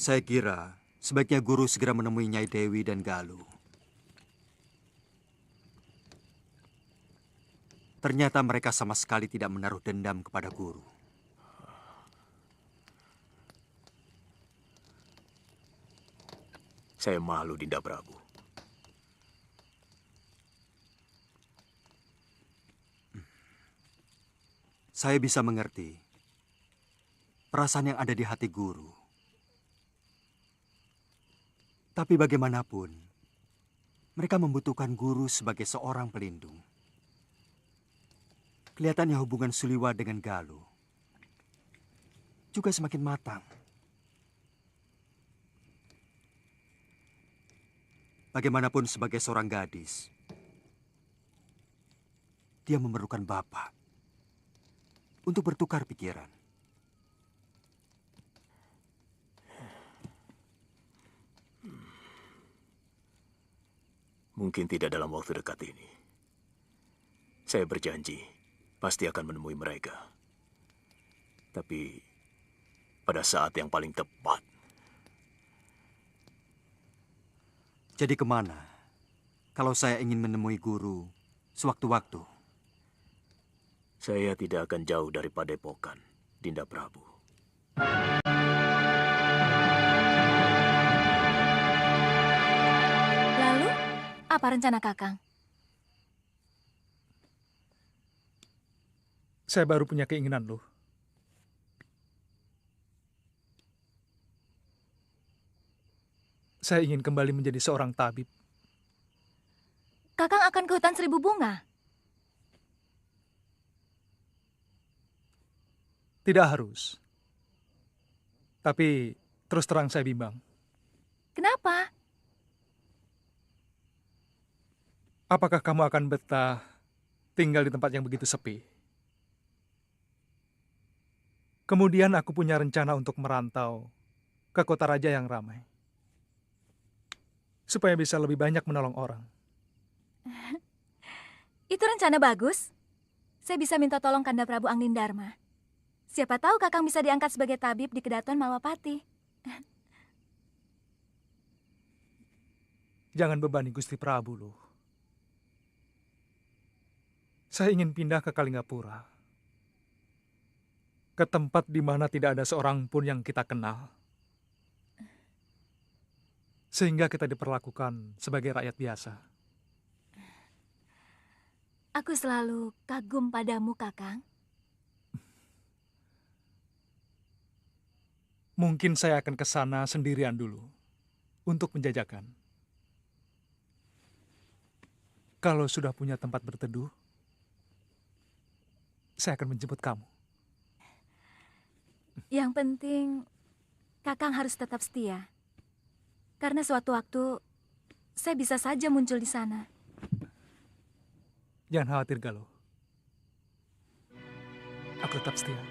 Saya kira sebaiknya guru segera menemui Nyai Dewi dan Galuh. Ternyata mereka sama sekali tidak menaruh dendam kepada guru. Saya malu, Dinda Prabu. Saya bisa mengerti perasaan yang ada di hati guru. Tapi bagaimanapun, mereka membutuhkan guru sebagai seorang pelindung. Kelihatannya hubungan Suliwa dengan Galuh juga semakin matang. Bagaimanapun sebagai seorang gadis, dia memerlukan bapak untuk bertukar pikiran. Mungkin tidak dalam waktu dekat ini. Saya berjanji pasti akan menemui mereka. Tapi pada saat yang paling tepat. Jadi kemana kalau saya ingin menemui guru sewaktu-waktu? Saya tidak akan jauh dari Padepokan, Dinda Prabu. Lalu, apa rencana Kakang? Saya baru punya keinginan loh. Saya ingin kembali menjadi seorang tabib. Kakang akan ke hutan seribu bunga? Tidak harus. Tapi terus terang saya bimbang. Kenapa? Apakah kamu akan betah tinggal di tempat yang begitu sepi? Kemudian aku punya rencana untuk merantau ke kota raja yang ramai. Supaya bisa lebih banyak menolong orang. Itu rencana bagus. Saya bisa minta tolong Kanda Prabu Anglindharma. Siapa tahu Kakang bisa diangkat sebagai tabib di Kedaton Malwapati. Jangan bebani Gusti Prabu loh. Saya ingin pindah ke Kalingapura. Ke tempat di mana tidak ada seorang pun yang kita kenal. Sehingga kita diperlakukan sebagai rakyat biasa. Aku selalu kagum padamu, Kakang. Mungkin saya akan ke sana sendirian dulu untuk menjajakan. Kalau sudah punya tempat berteduh, saya akan menjemput kamu. Yang penting, Kakang harus tetap setia. Karena suatu waktu, saya bisa saja muncul di sana. Jangan khawatir, Galuh. Aku tetap setia.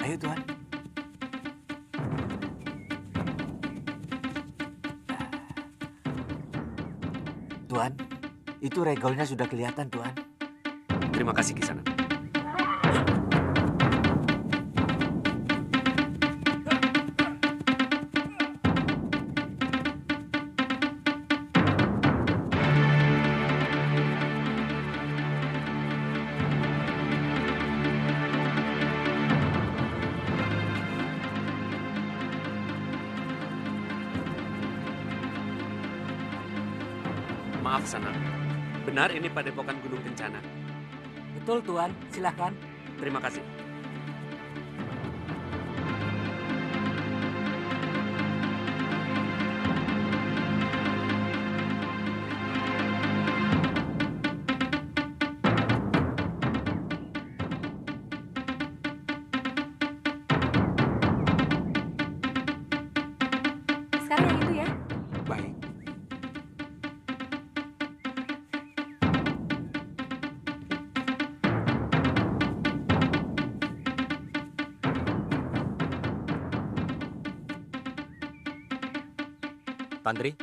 Ayo, Tuan. Tuan, itu regolnya sudah kelihatan, Tuan. Terima kasih, Kisanak. Maaf, Sanak. Benar ini Padepokan Gunung Kencana? Betul, Tuan. Silakan. Terima kasih. Tantri?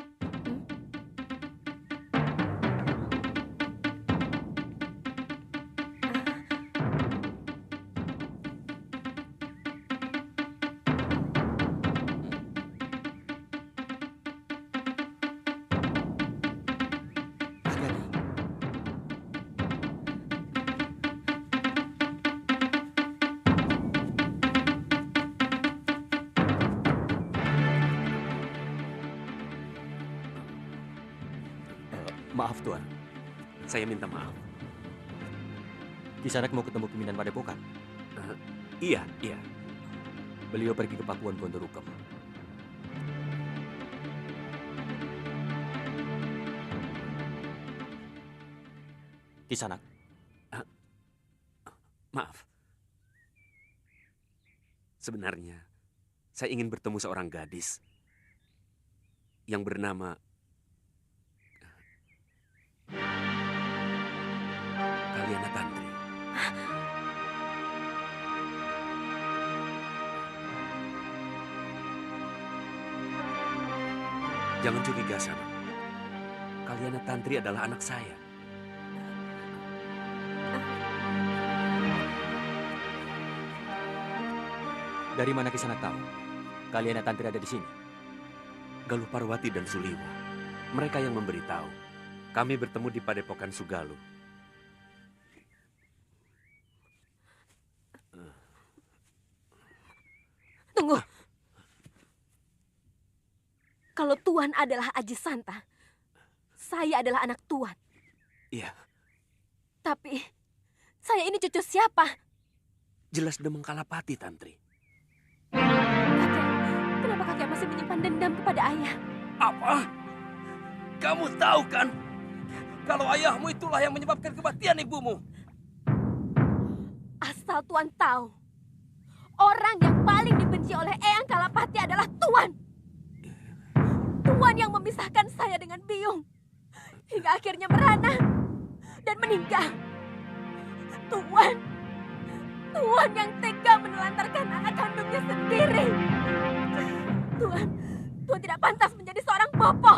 Maaf Tuan, Saya minta maaf. Kisanak mau ketemu pimpinan Padepokan. Iya. Beliau pergi ke Pakuan Gondorukem. Kisanak, Maaf. Sebenarnya, saya ingin bertemu seorang gadis yang bernama Kaliana Tantri. Jangan curiga sama. Kaliana Tantri adalah anak saya. dari mana Kisanak tahu? Kalian Tantri ada di sini. Galuh Parwati dan Suliwa. Mereka yang memberitahu. Kami bertemu di Padepokan Sugaluh. Tunggu. Kalau Tuan adalah Aji Santa, saya adalah anak Tuan. Iya, Tapi, saya ini cucu siapa? jelas Demang Kalapati, Tantri. Kakek, kenapa kakek masih menyimpan dendam kepada ayah? Apa? Kamu tahu kan? Kalau ayahmu itulah yang menyebabkan kematian ibumu. Asal Tuan tahu, orang yang paling dibenci oleh Eyang Kalapati adalah Tuan. Tuan yang memisahkan saya dengan Biung. Hingga akhirnya merana dan meninggal. Tuan yang tega menelantarkan anak kandungnya sendiri. Tuan tidak pantas menjadi seorang bopo.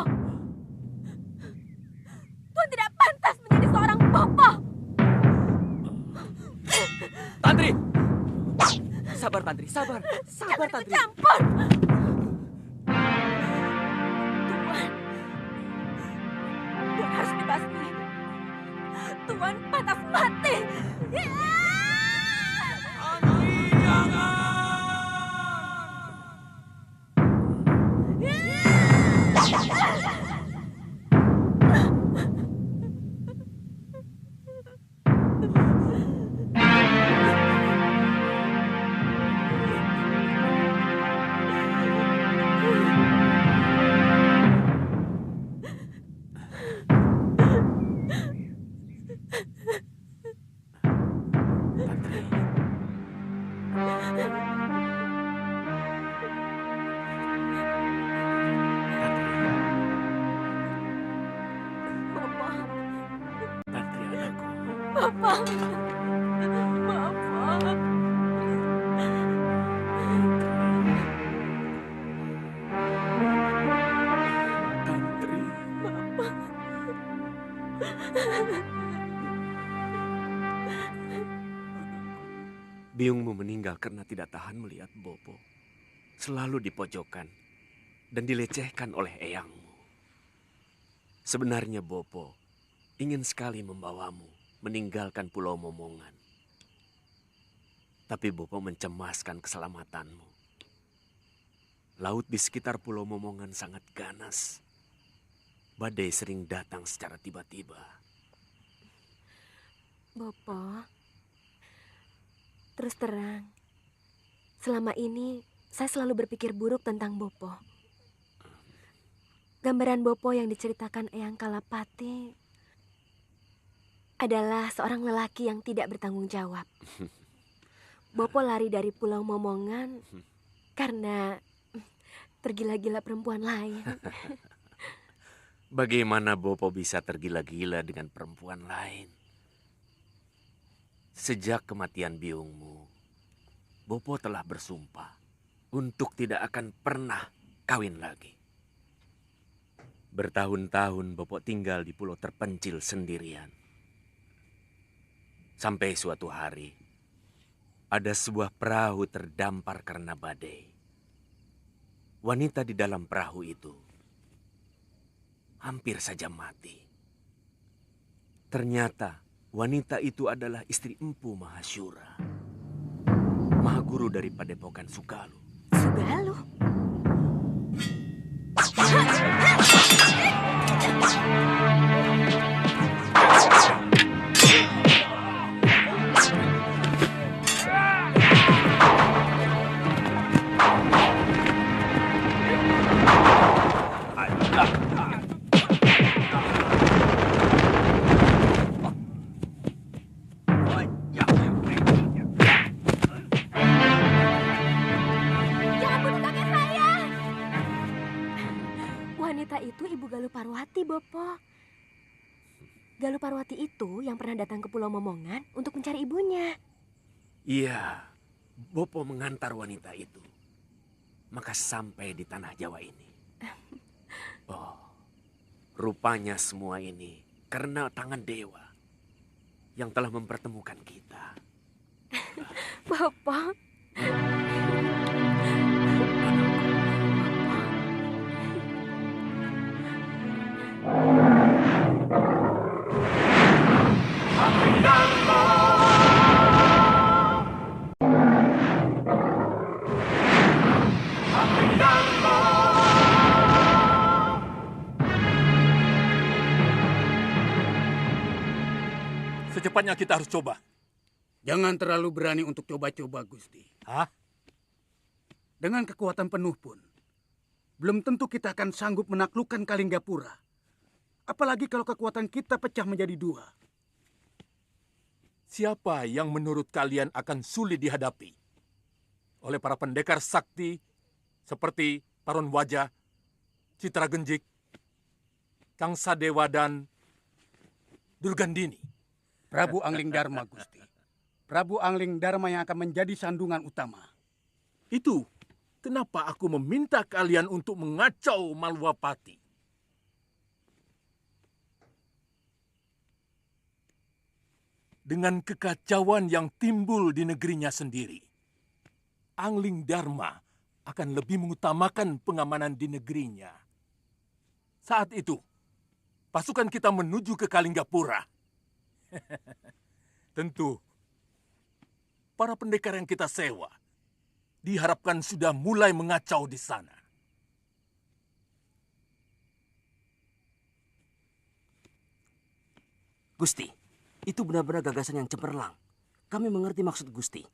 Tuan tidak pantas menjadi seorang bopo. Tantri! Sabar Tantri, sabar. Sabar Jangan Tantri. campur. Tuan harus dibasmi. Tuan pantas mati. Tantri anakku. Bapak. Tantri. Biungmu meninggal karena tidak tahan melihat Bopo selalu dipojokkan dan dilecehkan oleh eyangmu. Sebenarnya Bopo ingin sekali membawamu meninggalkan Pulau Momongan. Tapi Bopo mencemaskan keselamatanmu. Laut di sekitar Pulau Momongan sangat ganas. Badai sering datang secara tiba-tiba. Bopo, terus terang, selama ini saya selalu berpikir buruk tentang Bopo. Gambaran Bopo yang diceritakan Eyang Kalapati adalah seorang lelaki yang tidak bertanggung jawab. Bopo lari dari Pulau Momongan karena tergila-gila perempuan lain. Bagaimana Bopo bisa tergila-gila dengan perempuan lain? Sejak kematian biungmu, Bopo telah bersumpah untuk tidak akan pernah kawin lagi. Bertahun-tahun Bopo tinggal di pulau terpencil sendirian. Sampai suatu hari, ada sebuah perahu terdampar karena badai. Wanita di dalam perahu itu hampir saja mati. Ternyata wanita itu adalah istri Empu Mahasyura, Mahaguru dari Padepokan Sugalu. Sugalu? Jangan bunuh kakek saya! Wanita itu Ibu Galuh Parwati, Bopo. Galuh Parwati itu yang pernah datang ke Pulau Momongan untuk mencari ibunya. Iya, Bopo mengantar wanita itu. Maka sampai di tanah Jawa ini. Oh, rupanya semua ini karena tangan dewa yang telah mempertemukan kita. Bopo. Secepatnya kita harus coba. Jangan terlalu berani untuk coba-coba, Gusti. Hah? Dengan kekuatan penuh pun, belum tentu kita akan sanggup menaklukkan Kalinggapura. Apalagi kalau kekuatan kita pecah menjadi dua. Siapa yang menurut kalian akan sulit dihadapi? Oleh para pendekar sakti seperti Paron Wajah, Citra Genjik, Kang Sadewa, dan Durgandini. Prabu Angling Dharma, Gusti. Prabu Angling Dharma yang akan menjadi sandungan utama. Itu kenapa aku meminta kalian untuk mengacau Malwapati. Dengan kekacauan yang timbul di negerinya sendiri, Angling Dharma akan lebih mengutamakan pengamanan di negerinya. Saat itu, pasukan kita menuju ke Kalinggapura. Tentu, para pendekar yang kita sewa diharapkan sudah mulai mengacau di sana. Gusti, itu benar-benar gagasan yang cemerlang. Kami mengerti maksud Gusti.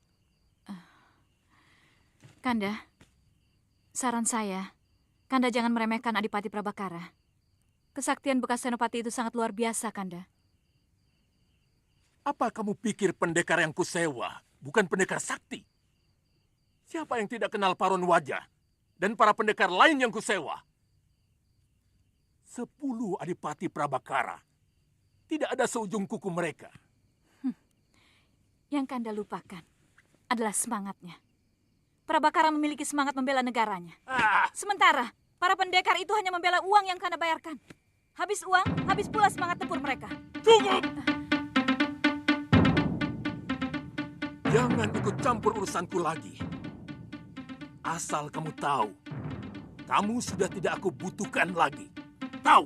Kanda, saran saya, Kanda jangan meremehkan Adipati Prabakara. Kesaktian bekas Senopati itu sangat luar biasa, Kanda. Apa kamu pikir pendekar yang kusewa bukan pendekar sakti? Siapa yang tidak kenal Paron Wajah dan para pendekar lain yang kusewa? 10 Adipati Prabakara. Tidak ada seujung kuku mereka. Yang Kanda lupakan adalah semangatnya. Prabakara memiliki semangat membela negaranya. Sementara para pendekar itu hanya membela uang yang Kanda bayarkan. Habis uang, habis pula semangat tempur mereka. Cukup! Jangan ikut campur urusanku lagi. Asal kamu tahu, kamu sudah tidak aku butuhkan lagi. Tahu?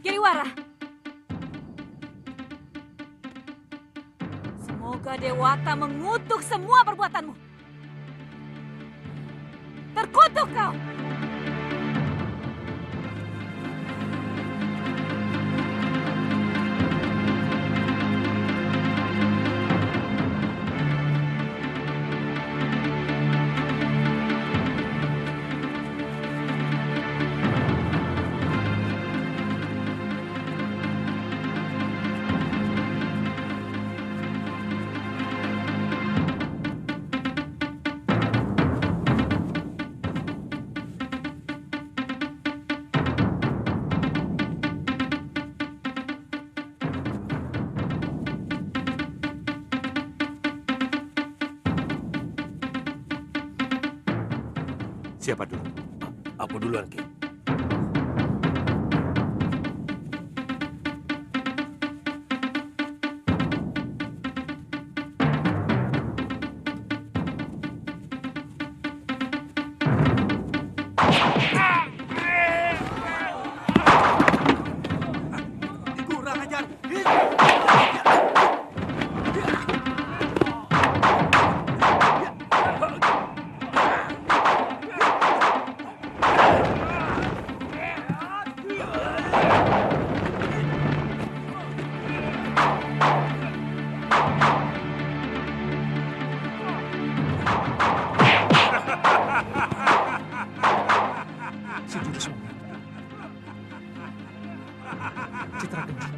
Giriwara, semoga Dewata mengutuk semua perbuatanmu. Terkutuk kau! Siapa dulu? Aku duluan, Ki. Kurang ajar. Si jurus monyet. Citra Genjing.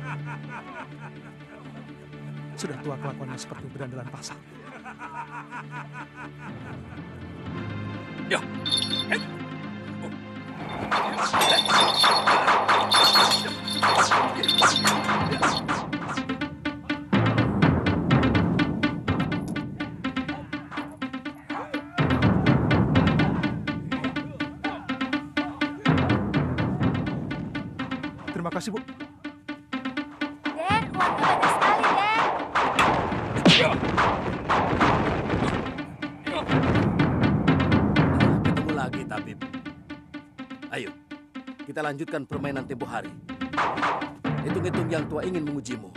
Sudah tua kelakuannya seperti berandalan pasar. Ya. Terima kasih, Bu. Den, uangnya banyak sekali, Den. Ketemu lagi, Tabib. Ayo, kita lanjutkan permainan tempo hari. Hitung-hitung yang tua ingin mengujimu.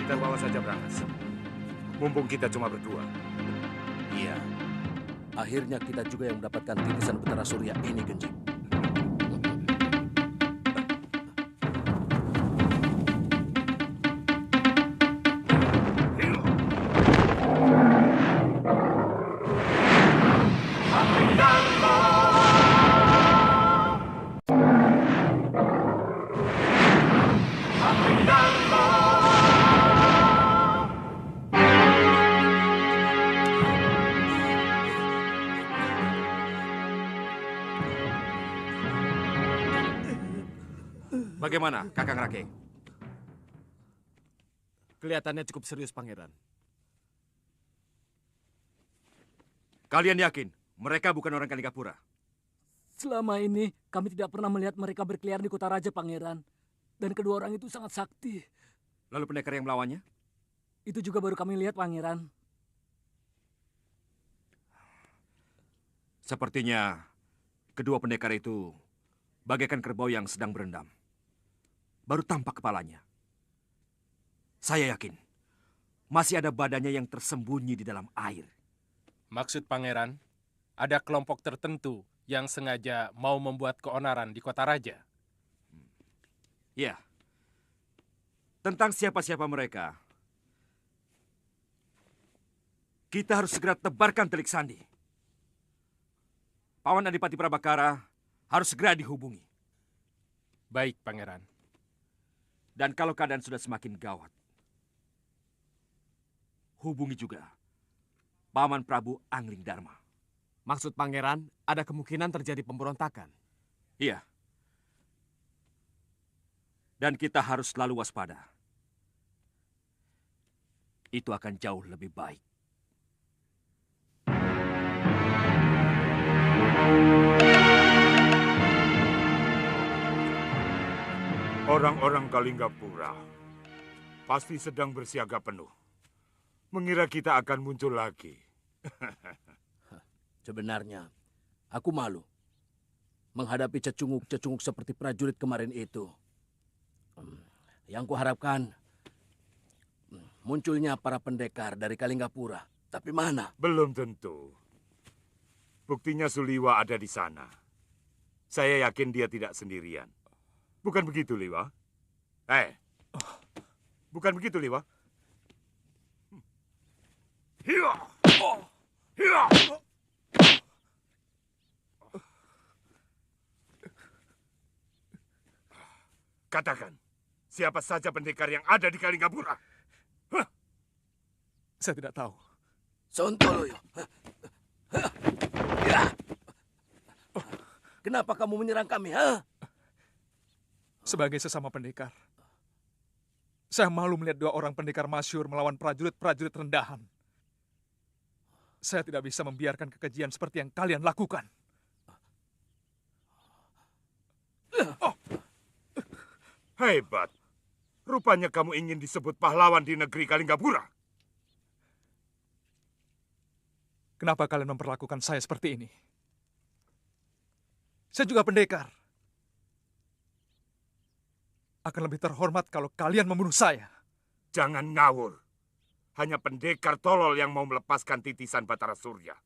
Kita bawa saja Brangas. Mumpung kita cuma berdua. Iya. Akhirnya kita juga yang mendapatkan titisan Betara Surya ini, Genjing. Bagaimana, Kakang Rake? Kelihatannya cukup serius, Pangeran. Kalian yakin mereka bukan orang Kalingapura? Selama ini kami tidak pernah melihat mereka berkeliaran di kota raja, Pangeran. Dan kedua orang itu sangat sakti. Lalu pendekar yang melawannya? Itu juga baru kami lihat, Pangeran. Sepertinya Kedua pendekar itu bagaikan kerbau yang sedang berendam. Baru tampak kepalanya. Saya yakin masih ada badannya yang tersembunyi di dalam air. Maksud pangeran, ada kelompok tertentu yang sengaja mau membuat keonaran di kota raja. Ya. Tentang siapa-siapa mereka, kita harus segera tebarkan telik sandi. Paman Adipati Prabakara harus segera dihubungi. Baik, pangeran. Dan kalau keadaan sudah semakin gawat, hubungi juga Paman Prabu Angling Dharma. Maksud pangeran, ada kemungkinan terjadi pemberontakan. Iya. Dan kita harus selalu waspada. Itu akan jauh lebih baik. Orang-orang Kalinggapura pasti sedang bersiaga penuh. Mengira kita akan muncul lagi. Sebenarnya, aku malu menghadapi cecunguk-cecunguk seperti prajurit kemarin itu. Yang kuharapkan munculnya para pendekar dari Kalinggapura. Tapi mana? Belum tentu. Buktinya Suliwa ada di sana. Saya yakin dia tidak sendirian. Bukan begitu, Liwa? Bukan begitu, Liwa? Hiya! Hiya! Katakan, siapa saja pendekar yang ada di Kalinggapura? Saya tidak tahu. Sontoloyo. Kenapa kamu menyerang kami, ha? Sebagai sesama pendekar, saya malu melihat dua orang pendekar masyhur melawan prajurit-prajurit rendahan. Saya tidak bisa membiarkan kekejian seperti yang kalian lakukan. Hebat. Rupanya kamu ingin disebut pahlawan di negeri Kalinggapura. Kenapa kalian memperlakukan saya seperti ini? Saya juga pendekar. Akan lebih terhormat kalau kalian membunuh saya. Jangan ngawur. Hanya pendekar tolol yang mau melepaskan titisan Batara Surya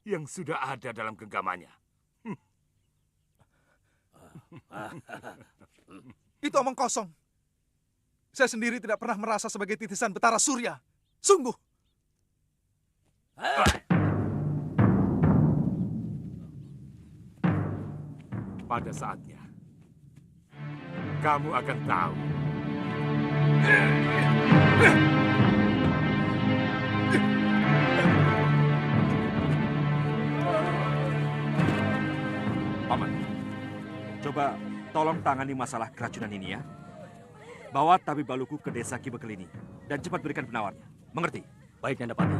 yang sudah ada dalam genggamannya. Itu omong kosong. Saya sendiri tidak pernah merasa sebagai titisan Batara Surya. Sungguh. Pada saatnya, kamu akan tahu. Paman, coba tolong tangani masalah keracunan ini ya. Bawa Tabib Baluku ke desa Kibekelini dan cepat berikan penawarnya. Mengerti? Baik, Nandapati.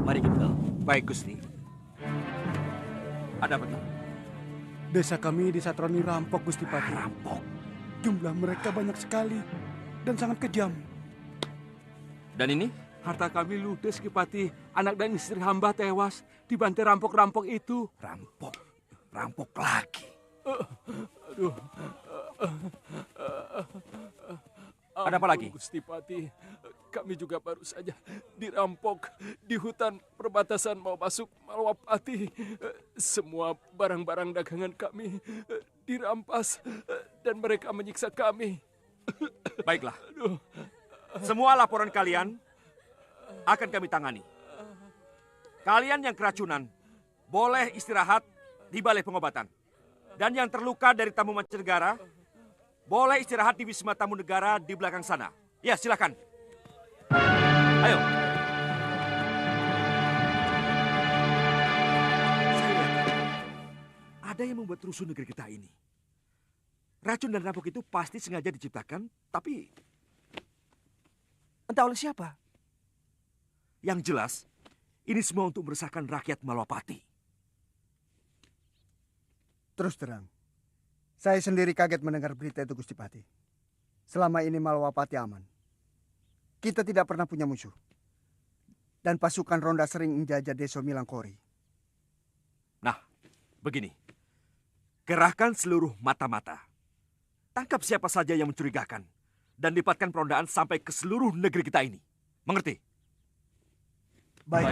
Mari kita. Baik, Gusti. Ada apa? Desa kami disatroni rampok, Gusti Pati. Rampok? Jumlah mereka banyak sekali dan sangat kejam. Dan ini? Harta kami ludes, Kipati. Anak dan istri hamba tewas dibantai rampok-rampok itu. Rampok? Rampok lagi? Aduh. Ada apa lagi? Gusti Pati, kami juga baru saja dirampok di hutan perbatasan mau masuk Malwapati. Semua barang-barang dagangan kami dirampas dan mereka menyiksa kami. Baiklah. Semua laporan kalian akan kami tangani. Kalian yang keracunan boleh istirahat di balai pengobatan. Dan yang terluka dari tamu mancanegara boleh istirahat di Wisma Tamu Negara di belakang sana. Ya, silakan. Ayo. Saya ada yang membuat rusuh negeri kita ini. Racun dan rampok itu pasti sengaja diciptakan, tapi entah oleh siapa. Yang jelas, ini semua untuk meresahkan rakyat Malwapati. Terus terang, saya sendiri kaget mendengar berita itu, Gusti Pati. Selama ini Malwapati aman. Kita tidak pernah punya musuh. Dan pasukan ronda sering menjajah Desa Milangkori. Nah, begini. Kerahkan seluruh mata-mata. Tangkap siapa saja yang mencurigakan. Dan lipatkan perondaan sampai ke seluruh negeri kita ini. Mengerti? Baik.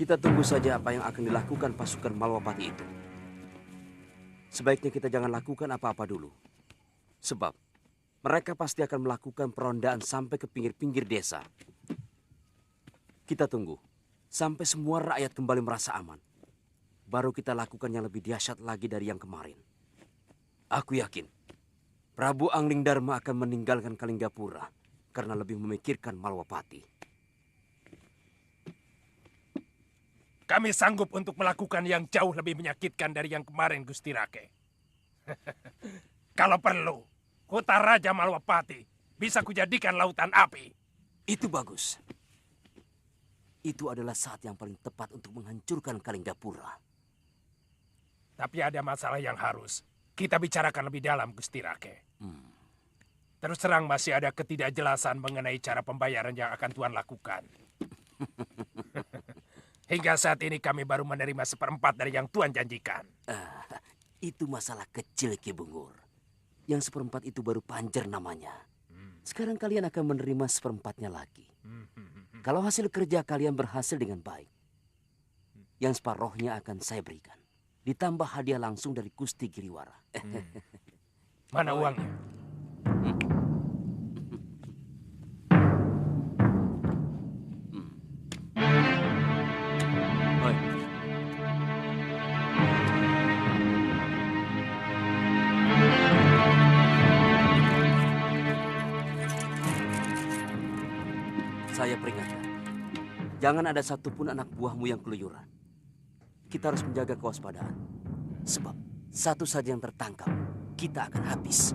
Kita tunggu saja apa yang akan dilakukan pasukan Malwapati itu. Sebaiknya kita jangan lakukan apa-apa dulu. Sebab mereka pasti akan melakukan perondaan sampai ke pinggir-pinggir desa. Kita tunggu sampai semua rakyat kembali merasa aman. Baru kita lakukan yang lebih dahsyat lagi dari yang kemarin. Aku yakin Prabu Angling Dharma akan meninggalkan Kalinggapura karena lebih memikirkan Malwapati. Kami sanggup untuk melakukan yang jauh lebih menyakitkan dari yang kemarin, Gusti Rake. Kalau perlu, kota Raja Malwapati bisa kujadikan lautan api. Itu bagus. Itu adalah saat yang paling tepat untuk menghancurkan Kalinggapura. Tapi ada masalah yang harus kita bicarakan lebih dalam, Gusti Rake. Terus terang masih ada ketidakjelasan mengenai cara pembayaran yang akan Tuan lakukan. Hingga saat ini kami baru menerima 1/4 dari yang Tuan janjikan. Itu masalah kecil, Ki Bungur. Yang 1/4 itu baru panjer namanya. Sekarang kalian akan menerima 1/4-nya lagi. Kalau hasil kerja kalian berhasil dengan baik, yang separohnya akan saya berikan. Ditambah hadiah langsung dari Gusti Giriwara. Mana uangnya? Saya peringatkan, jangan ada satupun anak buahmu yang keluyuran. Kita harus menjaga kewaspadaan. Sebab satu saja yang tertangkap, kita akan habis.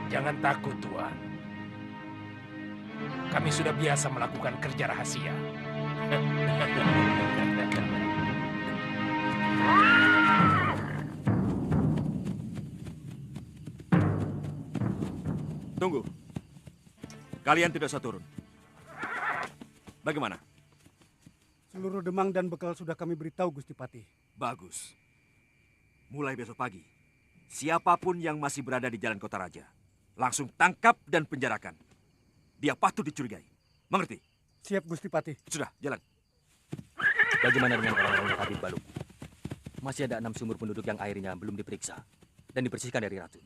Jangan takut, Tuan. Kami sudah biasa melakukan kerja rahasia. Tunggu. Kalian tidak usah turun. Bagaimana? Seluruh demang dan bekal sudah kami beritahu, Gusti Patih. Bagus. Mulai besok pagi, siapapun yang masih berada di Jalan Kota Raja, langsung tangkap dan penjarakan. Dia patut dicurigai. Mengerti? Siap, Gusti Patih. Sudah, jalan. Bagaimana dengan orang-orang Habib Baluk? Masih ada 6 sumur penduduk yang airnya belum diperiksa dan dibersihkan dari racun.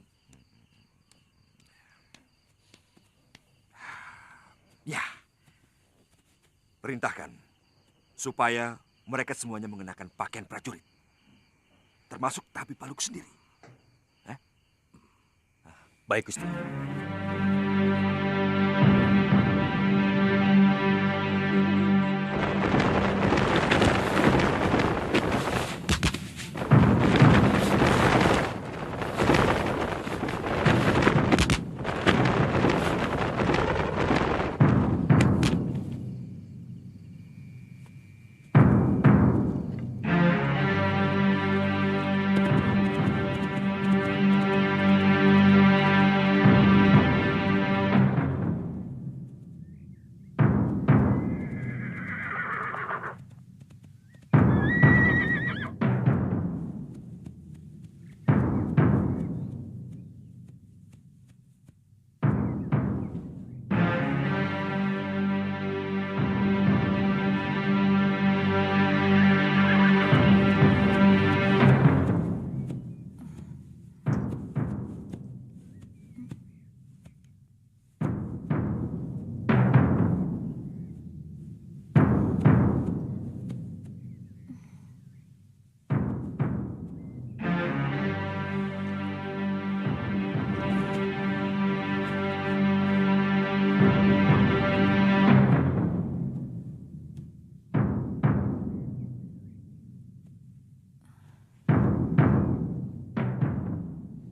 Ya. Perintahkan supaya mereka semuanya mengenakan pakaian prajurit. Termasuk Tabib Baluk sendiri. Baik, Gusti.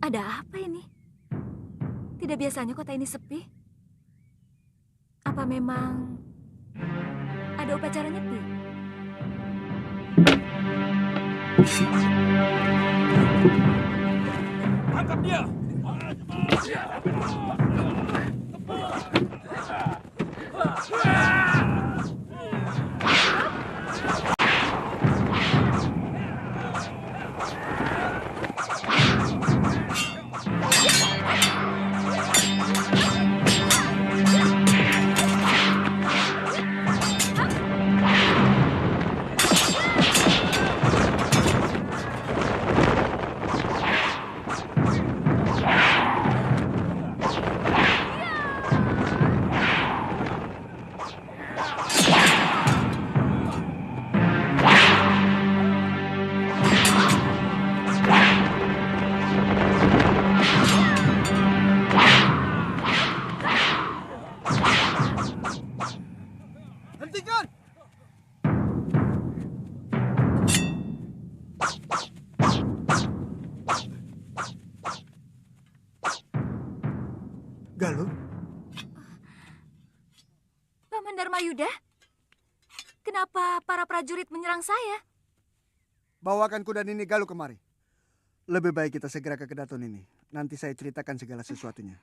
Ada apa ini? Tidak biasanya kota ini sepi. Apa memang ada upacara nyepi? Tangkap dia! Hentikan! Galuh, Paman Darmayuda? Kenapa para prajurit menyerang saya? bawakan kuda ini Galuh kemari. Lebih baik kita segera ke Kedaton ini. Nanti saya ceritakan segala sesuatunya.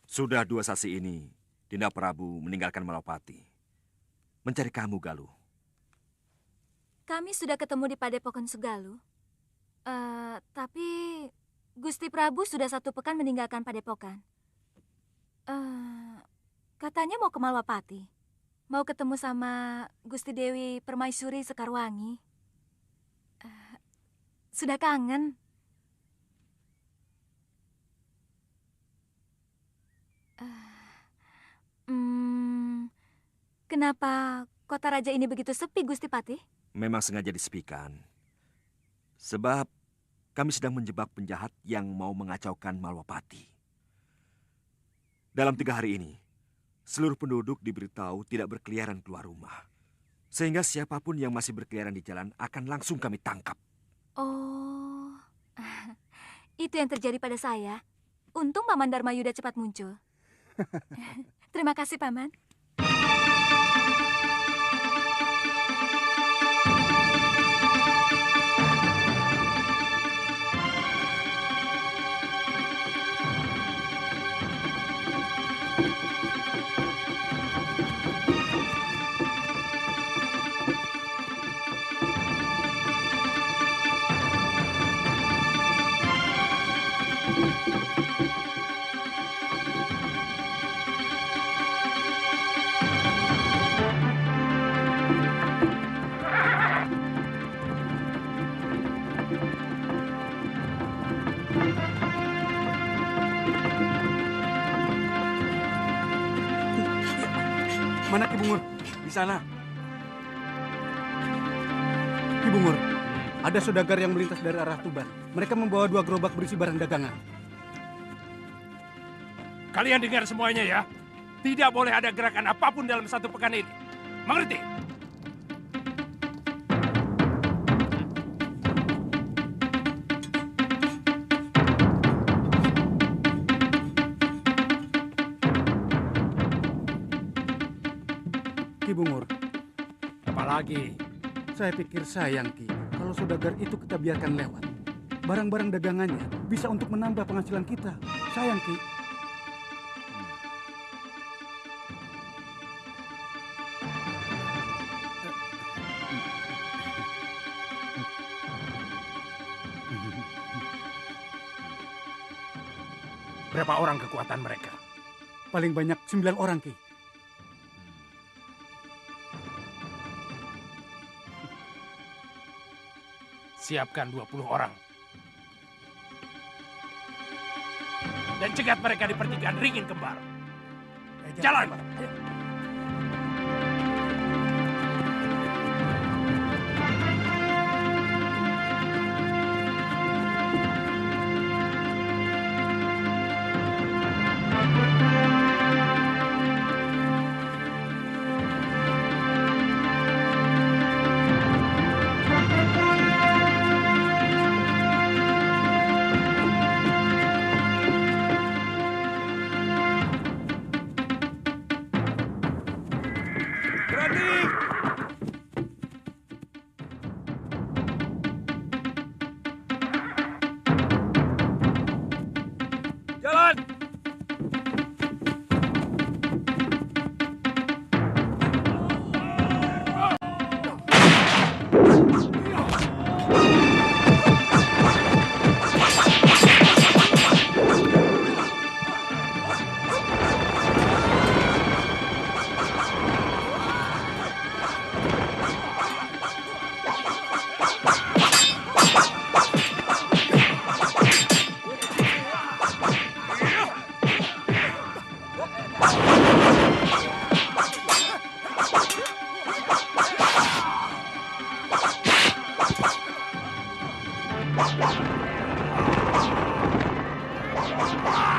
Sudah 2 sasi ini, Dinda Prabu meninggalkan Malapati. Mencari kamu, Galuh. Kami sudah ketemu di Padepokan Sugaluh. Tapi Gusti Prabu sudah 1 pekan meninggalkan Padepokan. Katanya mau ke Malwapati. Mau ketemu sama Gusti Dewi Permaisuri Sekarwangi. Sudah kangen. Kenapa kota raja ini begitu sepi, Gusti Patih? Memang sengaja disepikan. Sebab kami sedang menjebak penjahat yang mau mengacaukan Malwapati. Dalam 3 hari ini, seluruh penduduk diberitahu tidak berkeliaran keluar rumah. Sehingga siapapun yang masih berkeliaran di jalan akan langsung kami tangkap. Oh, itu yang terjadi pada saya. Untung Paman Darmayuda cepat muncul. Terima kasih, Paman. Mana Ki Bungur? Di sana. Ki Bungur, ada saudagar yang melintas dari arah Tuban. Mereka membawa 2 gerobak berisi barang dagangan. Kalian dengar semuanya ya. Tidak boleh ada gerakan apapun dalam 1 pekan ini. Mengerti? Ki Bungur. Apalagi? Saya pikir sayang Ki, kalau saudagar itu kita biarkan lewat. Barang-barang dagangannya bisa untuk menambah penghasilan kita. Sayang Ki. Berapa orang kekuatan mereka? Paling banyak 9 orang Ki. Siapkan 20 orang. Dan cegat mereka di pertigaan Ringin Kembar. Jalan! Ah!